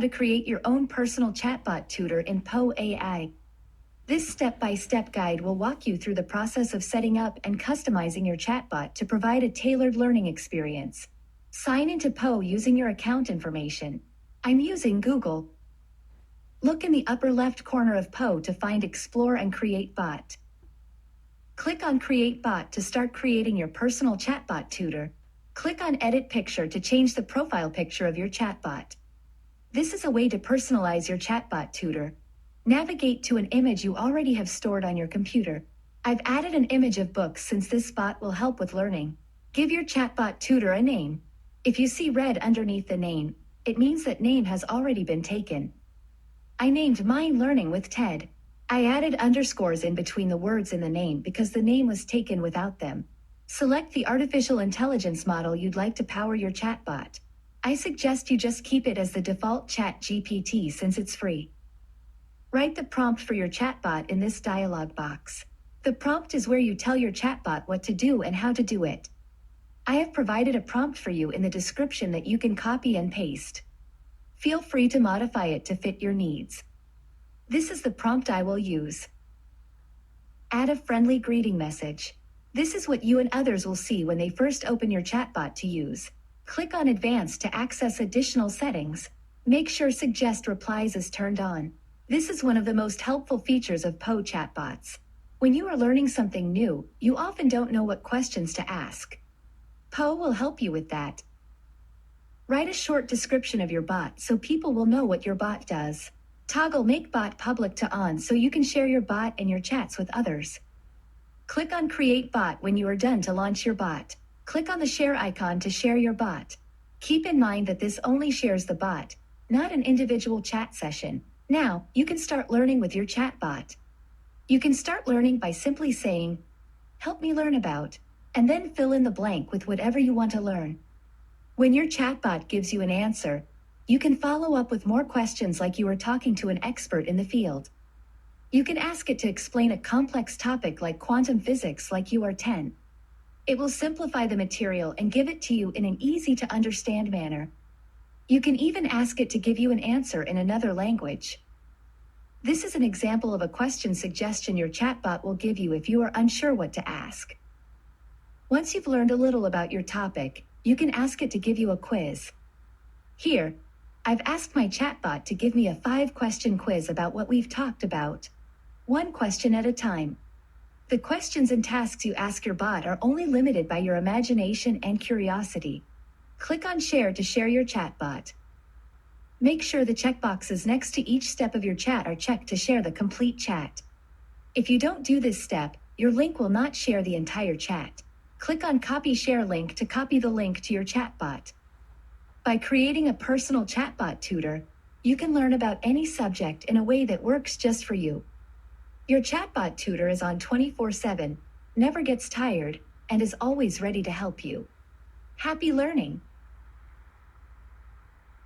to create your own personal chatbot tutor in POE AI. This step-by-step guide will walk you through the process of setting up and customizing your chatbot to provide a tailored learning experience. Sign into POE using your account information. I'm using Google. Look in the upper left corner of POE to find Explore and Create Bot. Click on Create Bot to start creating your personal chatbot tutor. Click on Edit Picture to change the profile picture of your chatbot. This is a way to personalize your chatbot tutor. Navigate to an image you already have stored on your computer. I've added an image of books since this bot will help with learning. Give your chatbot tutor a name. If you see red underneath the name, it means that name has already been taken. I named mine Learning with Ted. I added underscores in between the words in the name because the name was taken without them. Select the artificial intelligence model you'd like to power your chatbot. I suggest you just keep it as the default ChatGPT since it's free. Write the prompt for your chatbot in this dialog box. The prompt is where you tell your chatbot what to do and how to do it. I have provided a prompt for you in the description that you can copy and paste. Feel free to modify it to fit your needs. This is the prompt I will use. Add a friendly greeting message. This is what you and others will see when they first open your chatbot to use. Click on Advanced to access additional settings. Make sure Suggest Replies is turned on. This is one of the most helpful features of POE chatbots. When you are learning something new, you often don't know what questions to ask. POE will help you with that. Write a short description of your bot so people will know what your bot does. Toggle Make Bot Public to On so you can share your bot and your chats with others. Click on Create Bot when you are done to launch your bot. Click on the share icon to share your bot. Keep in mind that this only shares the bot, not an individual chat session. Now, you can start learning with your chatbot. You can start learning by simply saying, "Help me learn about," and then fill in the blank with whatever you want to learn. When your chatbot gives you an answer, you can follow up with more questions like you are talking to an expert in the field. You can ask it to explain a complex topic like quantum physics like you are 10. It will simplify the material and give it to you in an easy-to-understand manner. You can even ask it to give you an answer in another language. This is an example of a question suggestion your chatbot will give you if you are unsure what to ask. Once you've learned a little about your topic, you can ask it to give you a quiz. Here, I've asked my chatbot to give me a 5-question quiz about what we've talked about. 1 question at a time. The questions and tasks you ask your bot are only limited by your imagination and curiosity. Click on Share to share your chatbot. Make sure the checkboxes next to each step of your chat are checked to share the complete chat. If you don't do this step, your link will not share the entire chat. Click on Copy Share Link to copy the link to your chatbot. By creating a personal chatbot tutor, you can learn about any subject in a way that works just for you. Your chatbot tutor is on 24/7, never gets tired, and is always ready to help you. Happy learning!